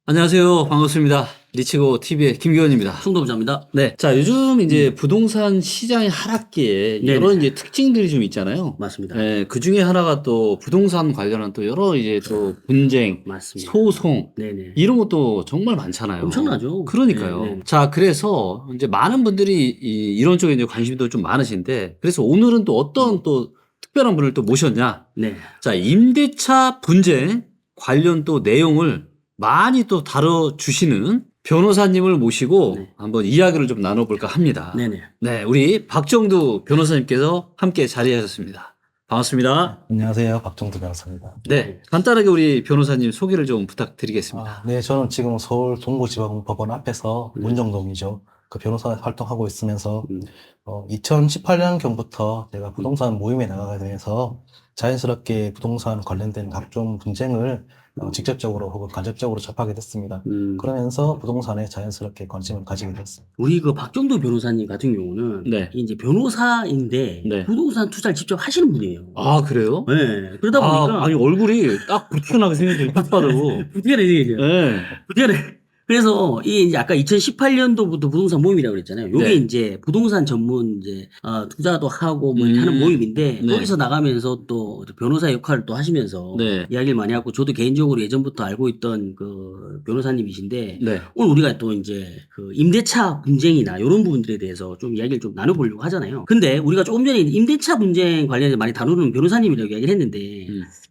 안녕하세요. 반갑습니다. 리치고 TV의 김기현입니다. 송도부장입니다. 네. 자, 요즘 이제 부동산 시장의 하락기에 네네. 여러 이제 특징들이 좀 있잖아요. 맞습니다. 네, 그 중에 하나가 또 부동산 관련한 또 여러 이제 또 분쟁, 맞습니다. 소송, 네네. 이런 것도 정말 많잖아요. 엄청나죠. 그러니까요. 네, 네. 자, 그래서 이제 많은 분들이 이런 쪽에 이제 관심도 좀 많으신데, 그래서 오늘은 또 어떤 또 특별한 분을 또 모셨냐. 네. 자, 임대차 분쟁 관련 또 내용을 많이 또 다뤄주시는 변호사님을 모시고 네. 한번 이야기를 좀 나눠볼까 합니다. 네네. 네, 우리 박정두 변호사님께서 함께 자리하셨습니다. 반갑습니다. 안녕하세요. 박정두 변호사입니다. 네, 간단하게 우리 변호사님 소개를 좀 부탁드리겠습니다. 네, 저는 지금 서울 동부지방법원 앞에서 문정동이죠. 그 변호사 활동하고 있으면서 2018년경부터 제가 부동산 모임에 나가게 되면서 자연스럽게 부동산 관련된 각종 분쟁을 직접적으로 혹은 간접적으로 접하게 됐습니다. 그러면서 부동산에 자연스럽게 관심을 가지게 됐습니다. 우리 그 박정도 변호사님 같은 경우는 네. 이제 변호사인데 네. 부동산 투자를 직접 하시는 분이에요. 아, 그래요? 네. 그러다 보니까 아니, 얼굴이 딱 불편하게 생겼어요. 딱 봐도. 부티가 되죠. 네. 부티가 돼. 그래서 이 이제 아까 2018년도부터 부동산 모임이라고 그랬잖아요. 요게 네. 이제 부동산 전문 이제 투자도 하고 뭐 이렇게 하는 모임인데 네. 거기서 나가면서 또 변호사 역할을 또 하시면서 네. 이야기를 많이 하고 저도 개인적으로 예전부터 알고 있던 그 변호사님이신데 네. 오늘 우리가 또 이제 그 임대차 분쟁이나 이런 부분들에 대해서 좀 이야기를 좀 나눠보려고 하잖아요. 근데 우리가 조금 전에 임대차 분쟁 관련해서 많이 다루는 변호사님이라고 이야기를 했는데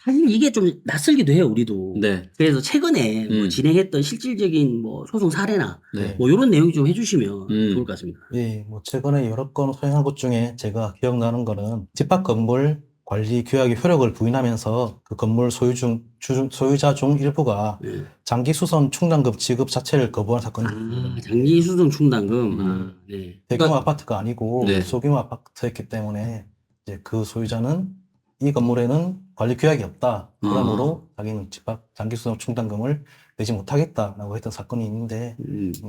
사실 이게 좀 낯설기도 해요, 우리도. 네. 그래서 최근에 뭐 진행했던 실질적인 뭐 소송 사례나 네. 뭐 이런 내용 좀 해주시면 좋을 것 같습니다. 예, 뭐 최근에 여러 건 소행한 것 중에 제가 기억나는 거는 집합 건물 관리 규약의 효력을 부인하면서 그 건물 소유자 중 일부가 네. 장기 수선 충당금 지급 자체를 거부한 사건이 있습니다. 장기 수송 충당금. 네. 대규모 아파트가 아니고 네. 소규모 아파트였기 때문에 이제 그 소유자는 이 건물에는 관리 규약이 없다. 그러므로 자기는 집합 장기 수선 충당금을 내지 못하겠다라고 했던 사건이 있는데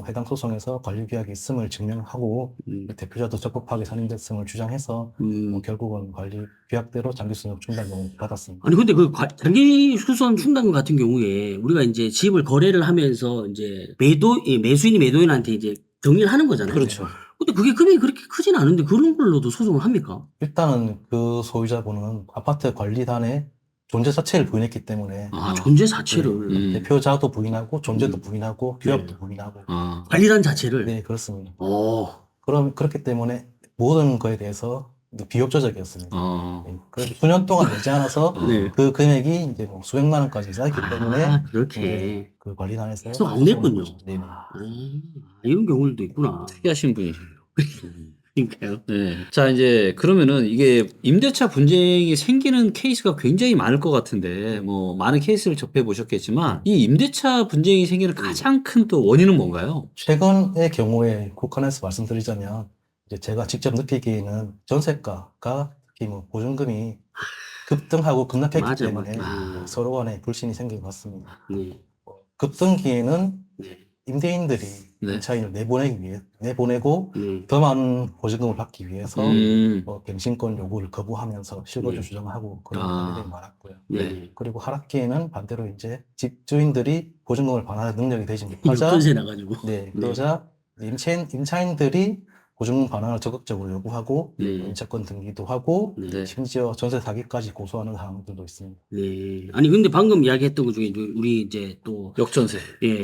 해당 소송에서 관리 규약이 있음을 증명하고 대표자도 적법하게 선임됐음을 주장해서 결국은 관리 규약대로 장기 수선 충당금을 받았습니다. 아니 근데 그 장기 수선 충당금 같은 경우에 우리가 이제 집을 거래를 하면서 이제 매수인이 매도인한테 이제 정리를 하는 거잖아요. 그렇죠. 근데 그게 금액이 그렇게 크진 않은데 그런 걸로도 소송을 합니까? 일단은 그 소유자분은 아파트 관리단의 존재 자체를 부인했기 때문에 존재 자체를. 대표자도 부인하고 존재도 부인하고 규약도 부인하고 관리단 자체를. 네, 그렇습니다. 그렇기 때문에 모든 거에 대해서 비협조적이었습니다. 그래서 수년 동안 내지 않아서 그 금액이 이제 뭐 수백만 원까지 쌓였기 때문에 그렇게. 그 관리단에서 계속 안 냈군요. 네. 이런 경우도 있구나. 특이하신 분이시네요. 그러니까요. 네. 자, 이제 그러면은 이게 임대차 분쟁이 생기는 케이스가 굉장히 많을 것 같은데, 뭐, 많은 케이스를 접해 보셨겠지만, 이 임대차 분쟁이 생기는 가장 큰 또 원인은 뭔가요? 최근의 경우에 국한해서 말씀드리자면, 이제 제가 직접 느끼기에는 전세가가 특히 뭐 보증금이 급등하고 급락했기 때문에 서로 간에 불신이 생긴 것 같습니다. 급등기에는 임대인들이 임차인을 내보내고 더 많은 보증금을 받기 위해서 갱신권 요구를 거부하면서 실거주 주장하고 그런 일들이 많았고요. 그리고 하락기에는 반대로 이제 집주인들이 보증금을 반환할 능력이 되지 못하자 역전세 나가지고. 그러자 임차인들이 보증금 반환을 적극적으로 요구하고 임차권 등기도 하고 심지어 전세 사기까지 고소하는 상황들도 있습니다. 아니 근데 방금 이야기했던 것 중에 우리 이제 또 역전세.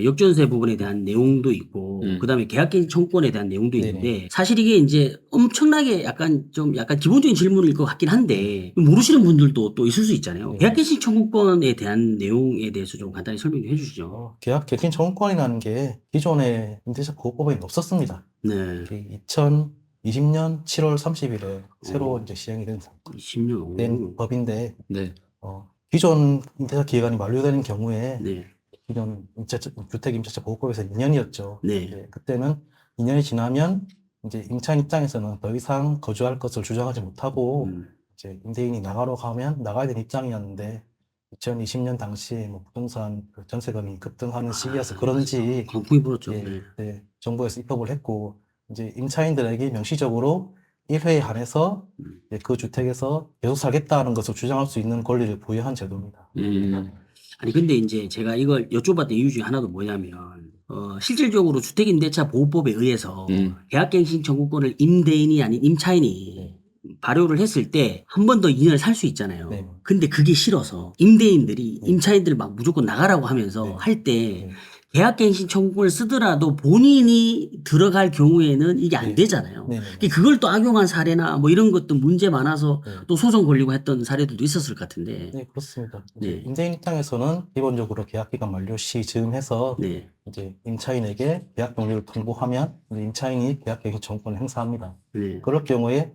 역전세 부분에 대한 내용도 있고 그다음에 계약갱신 청구권에 대한 내용도 있는데 사실 이게 이제 엄청나게 약간 기본적인 질문일 것 같긴 한데 모르시는 분들도 또 있을 수 있잖아요. 계약갱신 청구권에 대한 내용에 대해서 좀 간단히 설명 좀 해주시죠. 계약갱신 청구권이라는 게 기존의 임대차 보호법에 없었습니다. 2020년 7월 30일에 새로 이제 시행이 된 법인데, 기존 임대차 기간이 만료되는 경우에, 기존 주택임대차 보호법에서 2년이었죠. 그때는 2년이 지나면 이제 임차인 입장에서는 더 이상 거주할 것을 주장하지 못하고, 이제 임대인이 나가러 가면 나가야 되는 입장이었는데, 2020년 당시에 뭐 부동산 전세금이 급등하는 시기여서 그런지, 광풍이 불었죠. 정부에서 입법을 했고, 이제 임차인들에게 명시적으로 1회에 한해서 이제 그 주택에서 계속 살겠다는 것을 주장할 수 있는 권리를 부여한 제도입니다. 아니 근데 이제 제가 이걸 여쭤봤던 이유 중에 하나도 뭐냐면 실질적으로 주택임대차 보호법에 의해서 계약갱신 청구권을 임대인이 아닌 임차인이 발효를 했을 때 한 번 더 2년을 살 수 있잖아요. 네. 근데 그게 싫어서 임대인들이 임차인들 막 무조건 나가라고 하면서 네. 할 때 네. 계약갱신 청구권을 쓰더라도 본인이 들어갈 경우에는 이게 안 네. 되잖아요. 네. 그걸 또 악용한 사례나 뭐 이런 것도 문제 많아서 네. 또 소송 걸리고 했던 사례들도 있었을 것 같은데. 네, 그렇습니다. 네. 이제 임대인 입장에서는 기본적으로 계약기간 만료 시 즈음해서 네. 이제 임차인에게 계약 종료를 통보하면 이제 임차인이 계약갱신 청구권을 행사합니다. 네. 그럴 경우에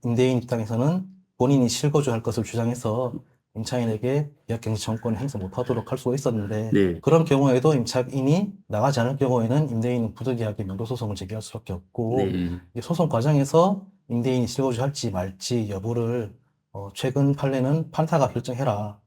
임대인 입장에서는 본인이 실거주할 것을 주장해서 임차인에게 계약갱신 청구권을 행사 못하도록 할 수가 있었는데 네. 그런 경우에도 임차인이 나가지 않을 경우에는 임대인은 부득이하게 명도소송을 제기할 수밖에 없고 네. 이 소송 과정에서 임대인이 실거주할지 말지 여부를 최근 판례는 판사가 결정해라.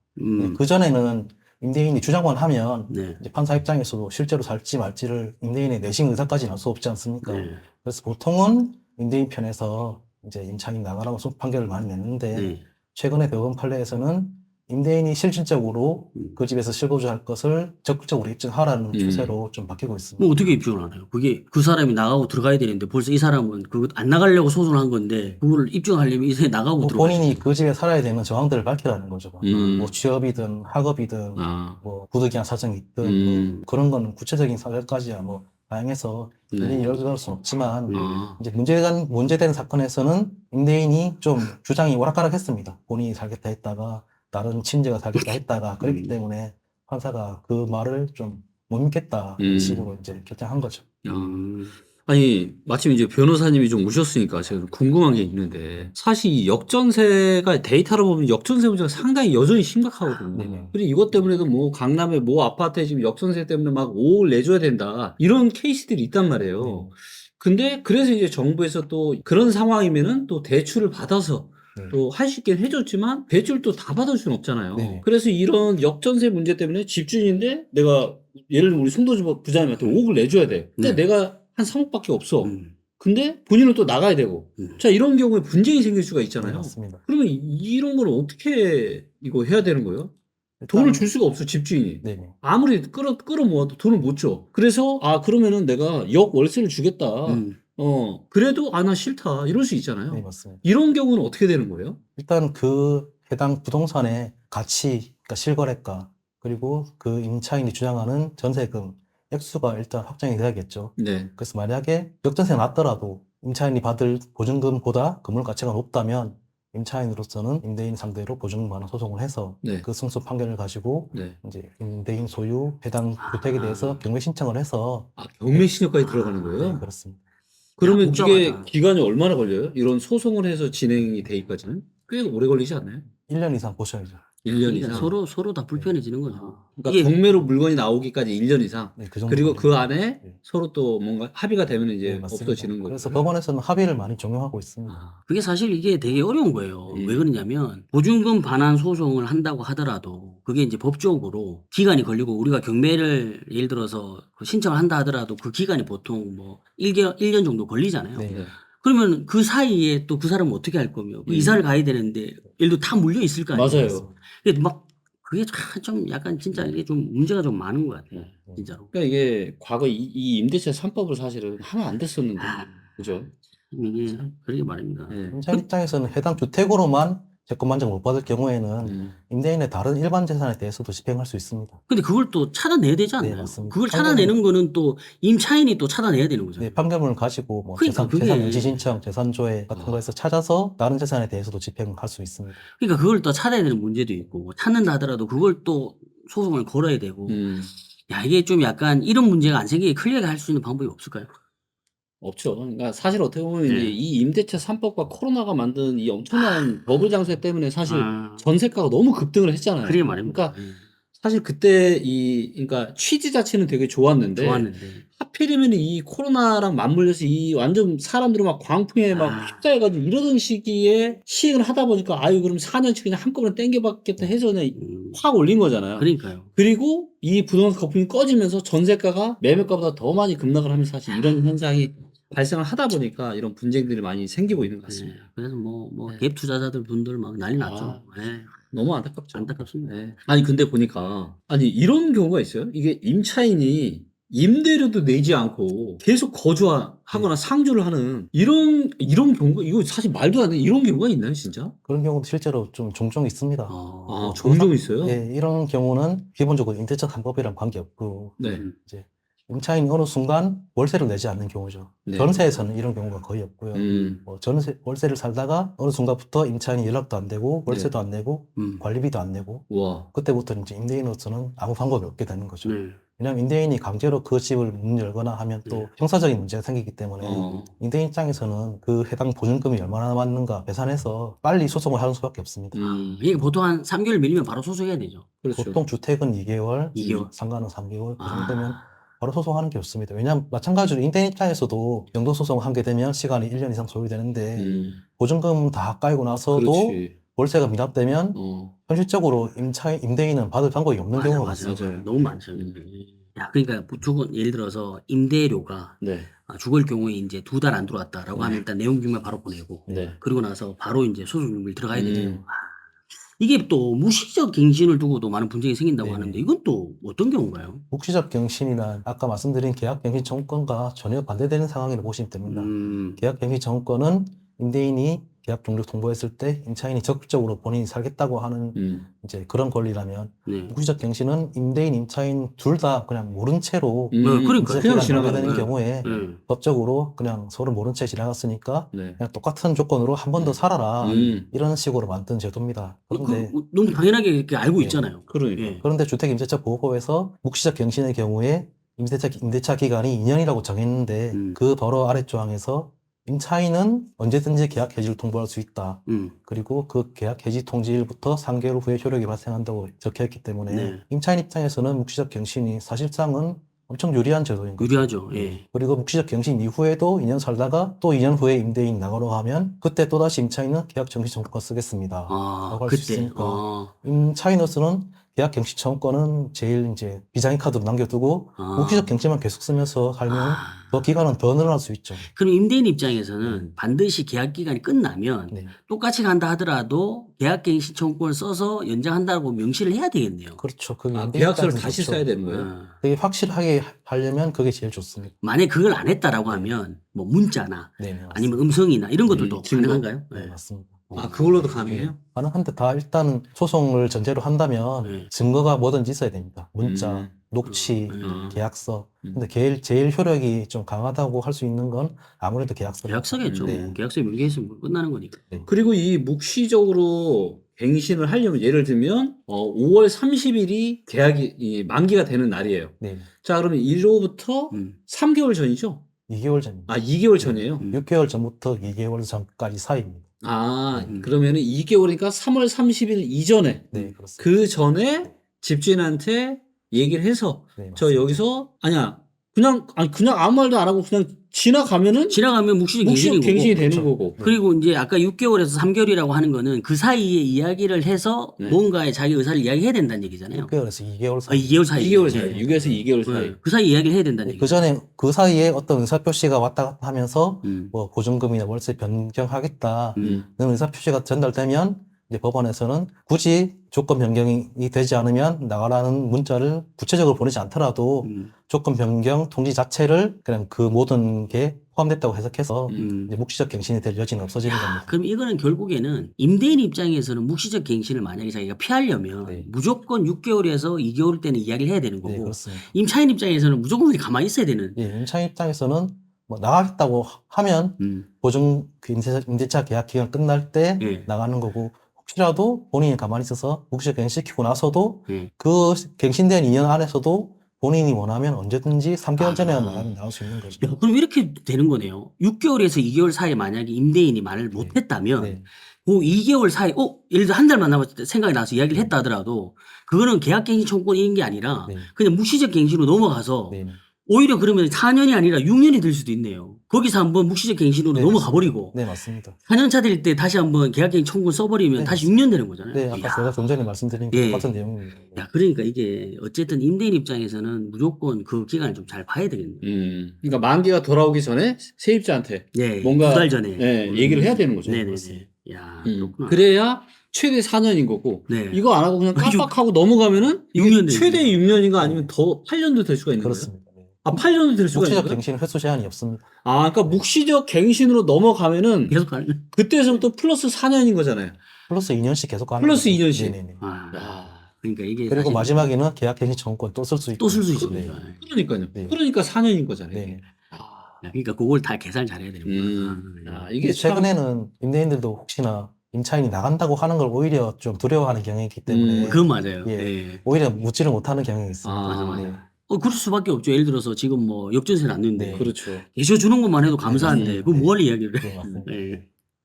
그전에는 임대인이 주장만 하면 네. 이제 판사 입장에서도 실제로 살지 말지를 임대인의 내심 의사까지는 알 수 없지 않습니까? 네. 그래서 보통은 임대인 편에서 이제 임차인 나가라고 판결을 많이 냈는데 네. 최근에 대법원 판례에서는 임대인이 실질적으로 그 집에서 실거주할 것을 적극적으로 입증하라는 추세로 좀 바뀌고 있습니다. 뭐 어떻게 입증을 하나요? 그게 그 사람이 나가고 들어가야 되는데 벌써 이 사람은 그거 안 나가려고 소송을 한 건데 그거를 입증하려면 이 사람이 나가고 뭐 들어가야 본인이 그 집에 살아야 되는 정황들을 밝히라는 거죠. 뭐 취업이든 학업이든 아. 뭐 부득이한 사정이 있든 뭐 그런 거는 구체적인 사정까지야 뭐 다양해서 일일이 열어줄 수는 없지만 이제 문제되는 사건에서는 임대인이 좀 주장이 오락가락했습니다. 본인이 살겠다 했다가 다른 친지가 살겠다 했다가 그랬기 때문에 판사가 그 말을 좀 못 믿겠다 이런 식으로 이제 결정한 거죠. 아니, 마침 이제 변호사님이 좀 오셨으니까 제가 궁금한 게 있는데, 사실 이 역전세가 데이터로 보면 역전세 문제가 상당히 여전히 심각하거든요. 네네. 그리고 이것 때문에도 뭐 강남의 모 아파트에 지금 역전세 때문에 막 5억을 내줘야 된다. 이런 케이스들이 있단 말이에요. 근데 그래서 이제 정부에서 또 그런 상황이면은 또 대출을 받아서 또 할 수 있게 해줬지만 대출도 다 받을 수는 없잖아요. 네. 그래서 이런 역전세 문제 때문에 집주인인데 내가 예를 들면 우리 송도 부자님한테 5억을 내줘야 돼. 근데 내가 한 3억밖에 없어. 근데 본인은 또 나가야 되고. 자, 이런 경우에 분쟁이 생길 수가 네, 있잖아요. 맞습니다. 그러면 이런 걸 어떻게 이거 해야 되는 거예요? 돈을 줄 수가 없어, 집주인이. 네네. 아무리 끌어모아도 돈을 못 줘. 그래서, 그러면은 내가 역월세를 주겠다. 그래도, 나 싫다. 이럴 수 있잖아요. 네, 맞습니다. 이런 경우는 어떻게 되는 거예요? 일단 그 해당 부동산의 가치, 그러니까 실거래가 그리고 그 임차인이 주장하는 전세금 액수가 일단 확정이 돼야겠죠. 네. 그래서 만약에 역전세가 났더라도 임차인이 받을 보증금보다 건물 가치가 높다면 임차인으로서는 임대인 상대로 보증금 반환 소송을 해서 네. 그 승소 판결을 가지고 네. 이제 임대인 소유 해당 주택에 대해서 경매 신청을 해서 경매 신청까지 들어가는 거예요? 네, 그렇습니다. 그러면 이게 복잡하다. 기간이 얼마나 걸려요? 이런 소송을 해서 진행이 되기까지는? 꽤 오래 걸리지 않나요? 1년 이상 보셔야죠. 1년 그러니까 이상. 서로 다 불편해지는 거죠. 그러니까 이게 경매로 물건이 나오기까지 1년 이상. 네, 그 정도 그리고 그 걸립니다. 안에 네. 서로 또 뭔가 합의가 되면 이제 네, 맞습니다. 없어지는 거죠. 그래서 법원에서는 합의를 많이 적용하고 있습니다. 그게 사실 이게 되게 어려운 거예요. 왜 그러냐면 보증금 반환 소송을 한다고 하더라도 그게 이제 법적으로 기간이 걸리고 우리가 경매를 예를 들어서 신청을 한다 하더라도 그 기간이 보통 뭐 1년 정도 걸리잖아요. 네. 네. 그러면 그 사이에 또 그 사람은 어떻게 할 거며 이사를 가야 되는데 예를 들어 다 물려 있을 거 아니에요. 맞아요. 근데 막 그게 좀 약간 진짜 이게 좀 문제가 좀 많은 것 같아요. 진짜로. 그러니까 이게 과거 이 임대차 3법을 사실은 하면 안 됐었는데. 그죠? 이게 그러게 말입니다. 네. 임차인 입장에서는 해당 주택으로만 채권 만족 못 받을 경우에는 임대인의 다른 일반 재산에 대해서도 집행할 수 있습니다. 근데 그걸 또 찾아내야 되지 않나요? 네, 맞습니다. 그걸 찾아내는 거는 또 임차인이 또 찾아내야 되는 거죠. 네, 판결문을 가지고 뭐 그러니까 그게- 재산 유지 신청, 재산 조회 같은 거에서 찾아서 다른 재산에 대해서도 집행할 수 있습니다. 그러니까 그걸 또 찾아야 되는 문제도 있고 찾는다 하더라도 그걸 또 소송을 걸어야 되고 야 이게 좀 약간 이런 문제가 안 생기게 클리어하게 할 수 있는 방법이 없을까요? 없죠. 그러니까 사실 어떻게 보면 네. 이제 이 임대차 3법과 코로나가 만든 이 엄청난 버블 장세 때문에 사실 전세가가 너무 급등을 했잖아요. 그게 말입니다. 그러니까 사실 그때 그러니까 취지 자체는 되게 좋았는데 좋았는데 하필이면 이 코로나랑 맞물려서 이 완전 사람들이 막 광풍에 막 휩싸여가지고 이러던 시기에 시행을 하다 보니까 그럼 4년치 그냥 한꺼번에 땡겨받겠다 해서 그냥 확 올린 거잖아요. 그러니까요. 그리고 이 부동산 거품이 꺼지면서 전세가가 매매가보다 더 많이 급락을 하면서 사실 이런 현상이 발생을 하다 보니까 이런 분쟁들이 많이 생기고 있는 것 같습니다. 그래서 네. 갭 투자자들 분들 막 난리 났죠. 아, 네. 너무 안타깝죠. 안타깝습니다. 네. 아니 근데 보니까 아니 이런 경우가 있어요. 이게 임차인이 임대료도 내지 않고 계속 거주하거나 상주를 하는 이런 경우가 이거 사실 말도 안 되는 이런 경우가 있나요, 진짜? 그런 경우도 실제로 좀 종종 있습니다. 아, 종종 있어요? 예, 이런 경우는 기본적으로 임대차 3법이랑 관계없고 네. 이제 임차인이 어느 순간 월세를 내지 않는 경우죠. 네. 전세에서는 이런 경우가 거의 없고요. 음. 월세를 살다가 어느 순간부터 임차인이 연락도 안 되고 월세도 안 내고 관리비도 안 내고 와. 그때부터 이제 임대인으로서는 아무 방법이 없게 되는 거죠. 네. 왜냐하면 임대인이 강제로 그 집을 문 열거나 하면 또 형사적인 문제가 생기기 때문에 임대인 입장에서는 그 해당 보증금이 얼마나 남았는가 계산해서 빨리 소송을 하는 수밖에 없습니다. 이게 보통 한 3개월 밀리면 바로 소송해야 되죠. 그렇죠. 보통 주택은 2개월, 2개월. 상가는 3개월 그 정도면 바로 소송하는 게 좋습니다. 왜냐하면 마찬가지로 임대인 입장에서도 영도소송을 하게 되면 시간이 1년 이상 소요되는데 보증금 다 깔고 나서도 그렇지. 월세가 미납되면 현실적으로 임대인은 받을 방법이 없는 경우가 많습니다. 맞아요. 너무 많죠. 야, 그러니까 보통은 예를 들어서 임대료가 네. 죽을 경우에 이제 2달 안 들어왔다라고 하면 일단 내용 증명 바로 보내고 네. 그리고 나서 바로 이제 소송 준비를 들어가야 되잖아요. 이게 또 무시적 갱신을 두고도 많은 분쟁이 생긴다고 네. 하는데 이건 또 어떤 경우인가요? 묵시적 갱신이나 아까 말씀드린 계약갱신 청구권과 전혀 반대되는 상황이라고 보시면 됩니다. 계약갱신 청구권은 임대인이 계약 종료 통보했을 때 임차인이 적극적으로 본인이 살겠다고 하는 이제 그런 권리라면 묵시적 갱신은 임대인, 임차인 둘 다 그냥 모른 채로 그러니까 그냥 지나가는 되는 거예요. 경우에 법적으로 그냥 서로 모른 채 지나갔으니까 그냥 똑같은 조건으로 한 번 더 살아라 이런 식으로 만든 제도입니다. 그런데 너무 당연하게 이렇게 알고 네. 있잖아요. 그러니까. 예. 그런데 주택임대차 보호법에서 묵시적 갱신의 경우에 임대차 기간이 2년이라고 정했는데 그 바로 아래 조항에서 임차인은 언제든지 계약 해지를 통보할 수 있다. 그리고 그 계약 해지 통지일부터 3개월 후에 효력이 발생한다고 적혀있기 때문에 임차인 입장에서는 묵시적 갱신이 사실상은 엄청 유리한 제도인 거죠. 유리하죠. 예. 그리고 묵시적 갱신 이후에도 2년 살다가 또 2년 후에 임대인 나가라고 하면 그때 또다시 임차인은 계약 정지 청구권 쓰겠습니다. 라고 할 수 그때. 있으니까 임차인으로서는 계약 갱신 청구권은 제일 이제 비장의 카드로 남겨두고 묵시적 갱신만 계속 쓰면서 살면 더 기간은 더 늘어날 수 있죠. 그럼 임대인 입장에서는 반드시 계약 기간이 끝나면 똑같이 간다 하더라도 계약갱신 청구권을 써서 연장한다고 명시를 해야 되겠네요. 그렇죠. 그게 계약서를 입장에서는 다시 좋죠. 써야 되는 거예요? 그게 확실하게 하려면 그게 제일 좋습니다. 만약 그걸 안 했다라고 하면 뭐 문자나 네, 맞습니다. 아니면 음성이나 이런 것들도 증거? 가능한가요? 네, 맞습니다. 아, 그걸로도 가능해요? 가능한데 다 일단 소송을 전제로 한다면 증거가 뭐든지 있어야 됩니다. 문자, 녹취, 계약서. 근데 제일 효력이 좀 강하다고 할 수 있는 건 아무래도 계약서. 계약서겠죠. 네. 계약서에 명기했으면 끝나는 거니까. 그리고 이 묵시적으로 갱신을 하려면 예를 들면 5월 30일이 계약이 만기가 되는 날이에요. 네. 자, 그러면 이로부터 3개월 전이죠? 2개월 전입니다. 아, 2개월 전이에요? 6개월 전부터 2개월 전까지 사이입니다. 아, 그러면은 2개월이니까 3월 30일 이전에 네, 그렇습니다. 그 전에 집주인한테 얘기를 해서 네, 저 맞습니다. 여기서 그냥 아무 말도 안 하고 그냥 지나가면 묵시적 갱신이 되는 그렇죠. 거고. 그리고 이제 아까 6개월에서 3개월이라고 하는 거는 그 사이에 이야기를 해서 뭔가에 자기 의사를 이야기해야 된다는 얘기잖아요. 6개월에서 2개월 사이. 2개월 사이. 2개월 사이. 6에서 2개월 사이. 그 사이 이야기를 해야 된다는 얘기죠. 그 전에 그 사이에 어떤 의사표시가 왔다 갔다 하면서 뭐 보증금이나 월세 변경하겠다는 의사표시가 전달되면 이제 법원에서는 굳이 조건 변경이 되지 않으면 나가라는 문자를 구체적으로 보내지 않더라도 조건 변경 통지 자체를 그냥 그 모든 게 포함됐다고 해석해서 이제 묵시적 갱신이 될 여지는 없어지는 겁니다. 그럼 이거는 결국에는 임대인 입장에서는 묵시적 갱신을 만약에 자기가 피하려면 무조건 6개월에서 2개월 때는 이야기를 해야 되는 거고 네, 그렇습니다. 임차인 입장에서는 무조건 그냥 가만히 있어야 되는. 예, 임차인 입장에서는 뭐 나가겠다고 하면 보증 그 임대차 계약 기간 끝날 때 나가는 거고 혹시라도 본인이 가만히 있어서 묵시적 갱신시키고 나서도 그 갱신된 2년 안에서도 본인이 원하면 언제든지 3개월 전에 나올 수 있는 거죠. 야, 그럼 이렇게 되는 거네요. 6개월에서 2개월 사이에 만약에 임대인이 말을 못했다면 그 2개월 사이, 예를 들어 한 달만 남았을 때 생각이 나서 이야기를 했다 하더라도 그거는 계약갱신 청구권인 게 아니라 그냥 묵시적 갱신으로 넘어가서 오히려 그러면 4년이 아니라 6년이 될 수도 있네요. 거기서 한번 묵시적 갱신으로 네, 넘어가 버리고 네, 맞습니다. 4년차 될 때 다시 한번 계약갱신 청구 써버리면 네, 다시 6년 되는 거잖아요. 네, 아까 이야. 제가 좀 전에 말씀드린 게 예. 똑같은 내용입니다. 야, 그러니까 이게 어쨌든 임대인 입장에서는 무조건 그 기간을 좀 잘 봐야 되겠네요. 그러니까 만기가 돌아오기 전에 세입자한테 네, 뭔가 2달 전에 얘기를 해야 되는 거죠. 네네네. 야, 그렇구나. 그래야 최대 4년인 거고 네. 이거 안 하고 그냥 그죠. 깜빡하고 넘어가면은 이게 6년 되죠. 최대 6년인가 아니면 더 8년도 될 수가 있는 거예요. 그렇습니다. 네. 아 8년도 될 수가 있는 묵시적 거예요? 갱신 횟수 제한이 없습니다. 아 그러니까 묵시적 갱신으로 넘어가면은 계속 가는. 그때서부터 플러스 4년인 거잖아요. 플러스 2년씩 계속 가는 플러스 거죠. 2년씩. 네네네. 아, 야, 그러니까 이게 그리고 사실 마지막에는 계약갱신 청구권 또 쓸 수 있고. 또 쓸 수 네. 있습니다. 그러니까요. 네. 그러니까 4년인 거잖아요. 네. 그러니까 그걸 다 계산 잘해야 되는구나. 야, 이게 이게 참- 최근에는 임대인들도 혹시나 임차인이 나간다고 하는 걸 오히려 좀 두려워하는 경향이 있기 때문에 그건 맞아요. 예. 네. 오히려 묻지를 못하는 경향이 있습니다. 아, 맞아. 네. 그럴 수밖에 없죠. 예를 들어서 지금 뭐 역전세 났는데 네. 그렇죠. 예셔 주는 것만 해도 감사한데 네. 그거 뭘 이야기를 해? 네, 맞습니다. 네.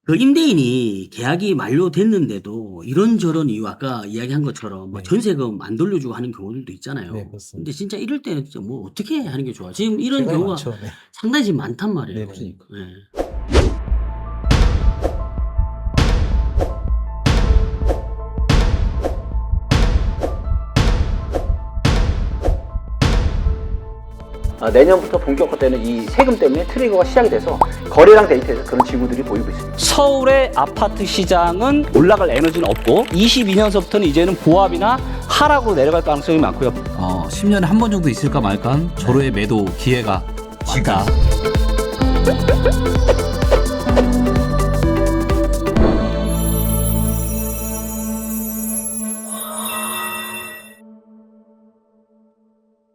그 임대인이 계약이 만료됐는데도 이런저런 이유 아까 이야기한 것처럼 뭐 네. 전세금 안 돌려주고 하는 경우들도 있잖아요. 네, 그렇습니다. 근데 진짜 이럴 때는 진짜 뭐 어떻게 하는 게 좋아? 지금 이런 최근에 경우가 많죠. 네. 상당히 지금 많단 말이에요. 네, 그러니까. 네. 내년부터 본격화되는 이 세금 때문에 트리거가 시작이 돼서 거래량 데이터에서 그런 징후들이 보이고 있습니다. 서울의 아파트 시장은 올라갈 에너지는 없고 22년서부터는 이제는 보합이나 하락으로 내려갈 가능성이 많고요. 10년에 한 번 정도 있을까 말까 한 절호의 매도 기회가 왔다.